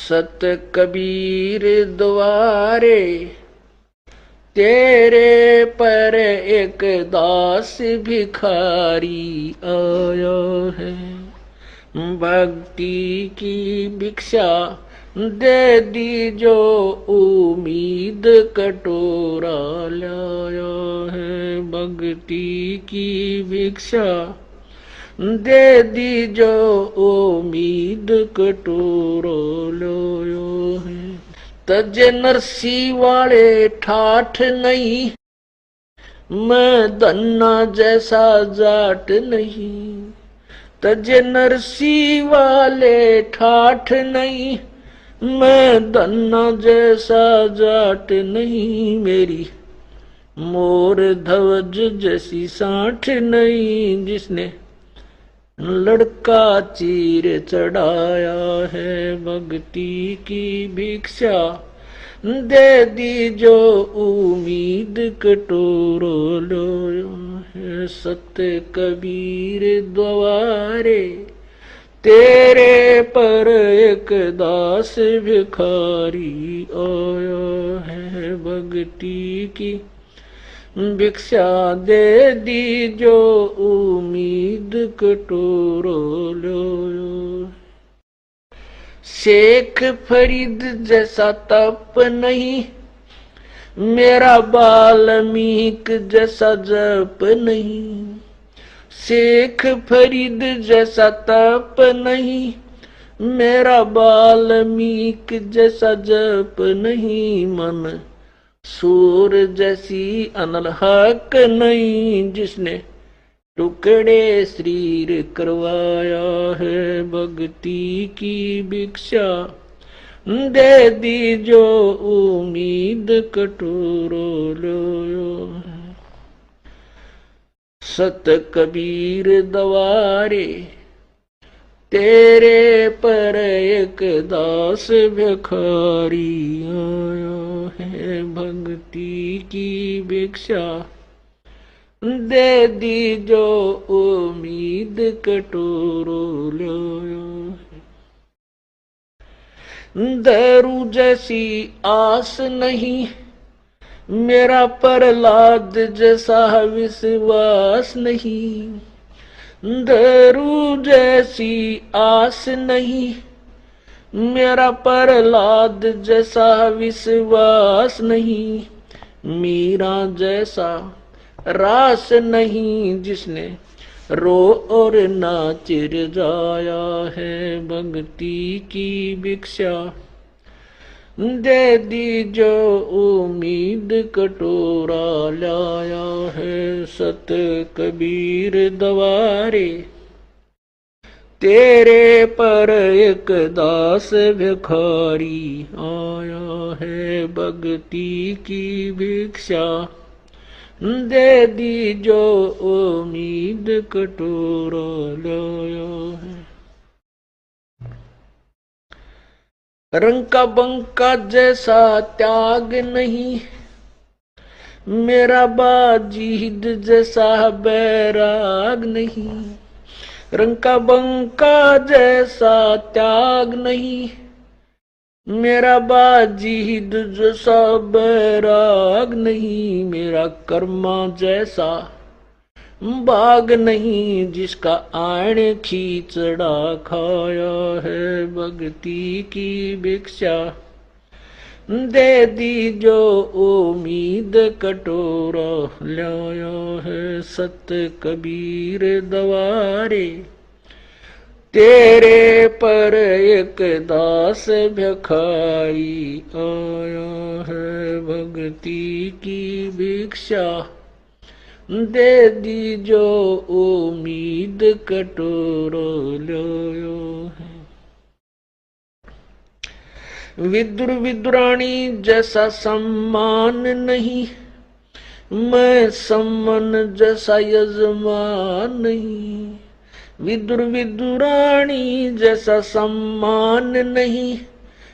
सत कबीर द्वारे तेरे पर एक दास भिखारी आया है। भक्ति की भिक्षा दे दी जो उम्मीद कटोरा लाया है। भक्ति की भिक्षा दे दी जो उम्मीद कटोरा लाया है। तज नरसी वाले ठाठ नहीं, मैं धन्ना जैसा जाट नहीं। तज नरसी वाले ठाठ नहीं, मैं धन्ना जैसा जाट नहीं। मेरी मोर ध्वज जैसी साठ नहीं, जिसने लड़का चीर चढ़ाया है। भक्ति की भिक्षा दे दी जो उम्मीद कटोरो लाया है। सत्य कबीर द्वारे तेरे पर एक दास भिखारी आया है। भक्ति की भिक्षा दे दी जो उम्मीद कटोरो लाया। शेख फरीद जैसा तप नहीं, मेरा वाल्मीक जैसा जप नहीं। शेख फरीद जैसा तप नहीं, मेरा वाल्मीक जैसा जप नहीं। मन सूर जैसी अनलहक नहीं, जिसने टुकड़े शरीर करवाया है। भक्ति की भिक्षा दे दी जो उम्मीद कटोरो लाया। सत कबीर द्वारे तेरे पर एक दास भिखारी आया है। भक्ति की भिक्षा दे दी जो उम्मीद कटोरो लाया। दारू जैसी आस नहीं, मेरा प्रहलाद जैसा विश्वास नहीं। दारू जैसी आस नहीं, मेरा प्रहलाद जैसा विश्वास नहीं। मीरा जैसा रास नहीं, जिसने रो और नाच जाया है। भक्ति की भिक्षा दे दी जो उम्मीद कटोरा लाया है। सत कबीर द्वारे तेरे पर एक दास भिखारी आया है। भक्ति की भिक्षा दे दी जो उम्मीद कटोरा लाया है। रंग का बंका जैसा त्याग नहीं, मेरा बाजीद जैसा बैराग नहीं। रंग का बंका जैसा त्याग नहीं, मेरा बाजीद जैसा बैराग नहीं। मेरा कर्मा जैसा बाग नहीं, जिसका आण खींचड़ा खाया है। भक्ति की भिक्षा दे दी जो उम्मीद कटोरा लाया है। सत कबीर द्वारे तेरे पर एक दास भिखारी आया है। भक्ति की भिक्षा दे दी जो उम्मीद कटोरा लाया है। विदुर विदुरानी जैसा सम्मान नहीं, मैं सम्मन जैसा यजमान नहीं। विदुर विदुरानी जैसा सम्मान नहीं,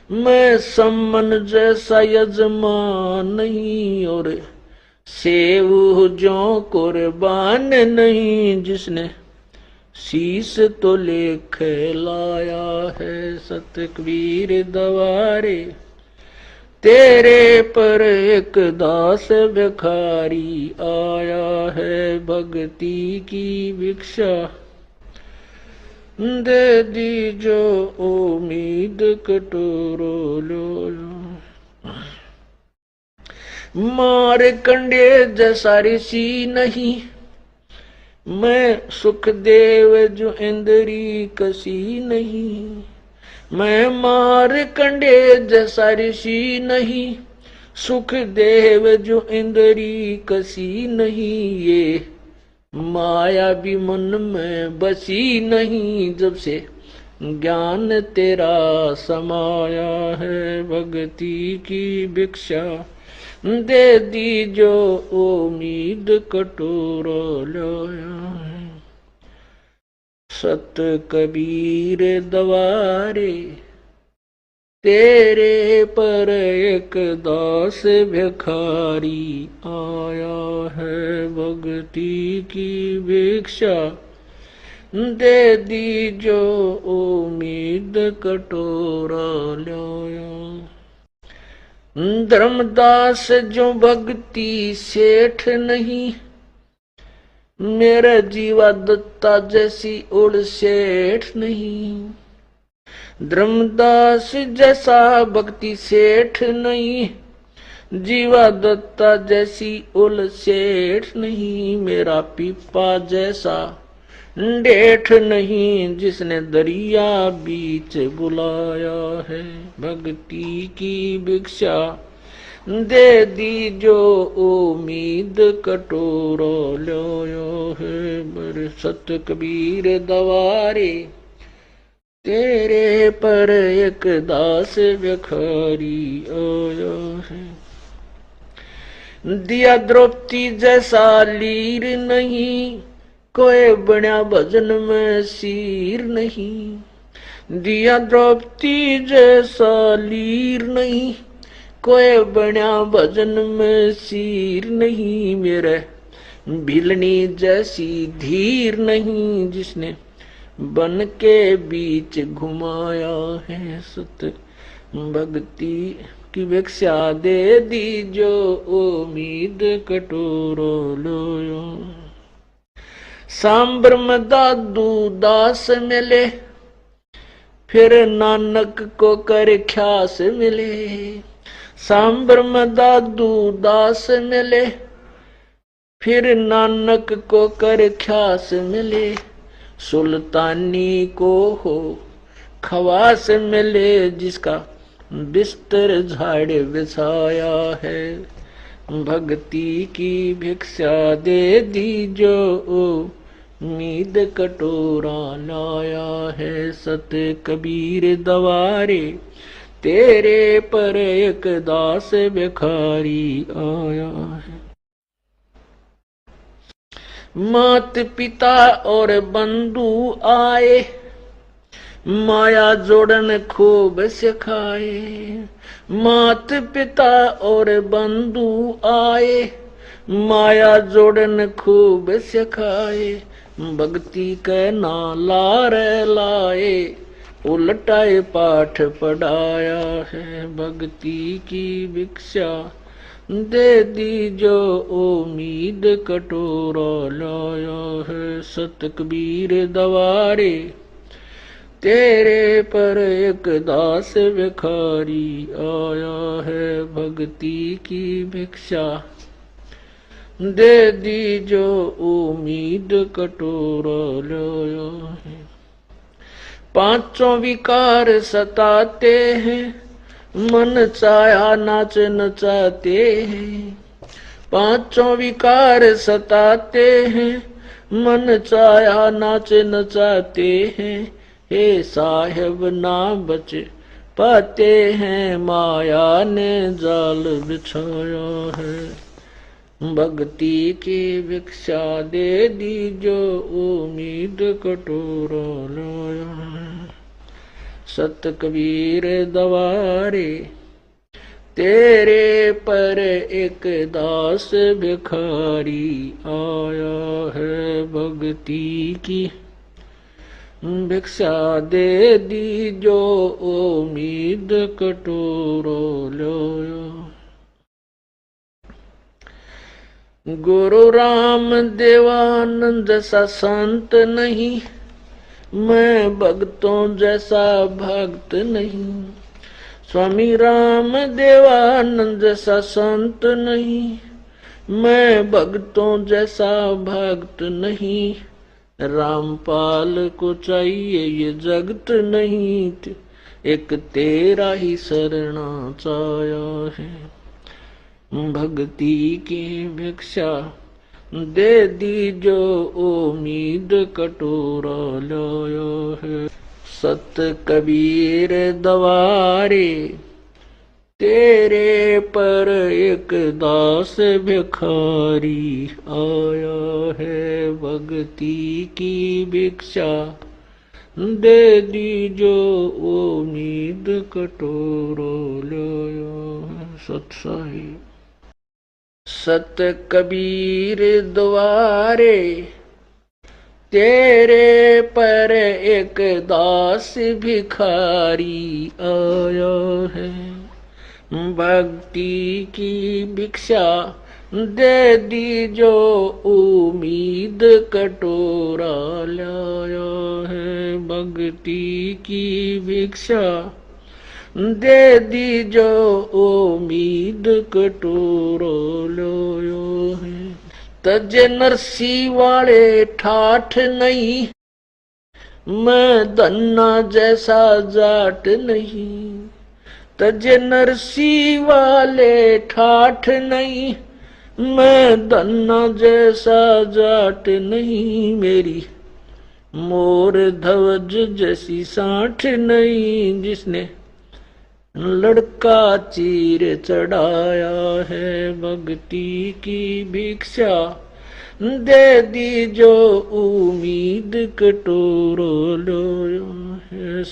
मैं सम्मन जैसा यजमान नहीं। और सेव जो कुर्बान नहीं, जिसने शीश तो लेख लाया है सत कबीर दवारे, तेरे पर एक दास भिखारी आया है भक्ति की भिक्षा, दे दी जो उम्मीद कटोरो लो। मार कंडे जैसा ऋषि नहीं, मैं सुखदेव जो इंद्री कसी नहीं, मैं मार कंडे जैसा ऋषि नहीं, सुखदेव जो इंद्री कसी नहीं, ये माया भी मन में बसी नहीं, जब से ज्ञान तेरा समाया है भक्ति की भिक्षा, दे दी जो उम्मीद कटोरो लाया है। सत कबीर दवारे, तेरे पर एक दास भिखारी आया है भक्ति की भिक्षा, दे दी जो उम्मीद कटोरा लाया। धर्मदास जो भक्ति सेठ नहीं, मेरा जीवा दत्ता जैसी उड़ सेठ नहीं, धर्मदास जैसा भक्ति सेठ नहीं, जीवा दत्ता जैसी उल सेठ नहीं, मेरा पीपा जैसा डेठ नहीं, जिसने दरिया बीच बुलाया है भक्ति की भिक्षा, दे दी जो उम्मीद कटोरो लाया है। बर सत कबीर दवारे, तेरे पर एक दास भिखारी आया है। दिया द्रौपदी जैसा लीर नहीं, कोई बना भजन में सीर नहीं, दिया द्रौपदी जैसा लीर नहीं, कोई बना भजन में सीर नहीं, मेरे भिलनी जैसी धीर नहीं, जिसने बन के बीच घुमाया है सत भक्ति की भिक्षा, दे दी जो उम्मीद कटोरो लो। सांबर में दादू दास मिले, फिर नानक को कर ख्यास मिले, सांबर में दादू दास मिले, फिर नानक को कर ख्यास मिले, सुल्तानी को हो खवास मिले, जिसका बिस्तर झाड़ बिछाया है भक्ति की भिक्षा, दे दी जो उम्मीद कटोरा लाया है सत कबीर दवारे, तेरे पर एक दास भिखारी आया है। मात पिता और बंधु आए, माया जोड़न खूब सिखाए, मात पिता और बंधु आए, माया जोड़न खूब सिखाए, भक्ति के नाला रे लाए, उलटाए पाठ पढ़ाया है भक्ति की भिक्षा, दे दी जो उम्मीद कटोरा लाया है सत कबीर दवारे, तेरे पर एक दास भिखारी आया है भक्ति की भिक्षा, दे दी जो उम्मीद कटोरा लाया है। पांचों विकार सताते हैं, मन चाया नाच नचाते हैं, पांचों विकार सताते हैं, मन चाया नाच नचाते हैं, हे साहेब ना बच पाते हैं, माया ने जाल बिछाया है भक्ति की भिक्षा, दे दी जो उम्मीद कटोरा लाया है सत कबीर दवारे, तेरे पर एक दास भिखारी आया है भक्ति की भिक्षा दे दी जो उम्मीद कटोरो लो। गुरु राम देवानंद जैसा संत नहीं, मैं भक्तों जैसा भक्त नहीं। स्वामी राम देवानंद जैसा संत नहीं, मैं भक्तों जैसा भक्त नहीं। रामपाल को चाहिए ये जगत नहीं, एक तेरा ही शरणा चाया है। भक्ति की भिक्षा दे दी जो उम्मीद कटोरा लाया है। सत कबीर दवारे तेरे पर एक दास भिखारी आया है। भक्ति की भिक्षा दे दी जो उम्मीद कटोरा लाया। सत्साई सत कबीर द्वारे तेरे पर एक दास भिखारी आया है। भक्ति की भिक्षा दे दी जो उम्मीद कटोरा लाया है। भक्ति की भिक्षा दे दी जो उम्मीद कटोरो लोयो है। तज नरसी वाले ठाठ नहीं, मैं धन्ना जैसा जाट नहीं। तज नरसी वाले ठाठ नहीं, मैं धन्ना जैसा जाट नहीं। मेरी मोर ध्वज जैसी साठ नहीं, जिसने लड़का चीर चढ़ाया है। भक्ति की भिक्षा दे दी जो उम्मीद कटोरो लो है।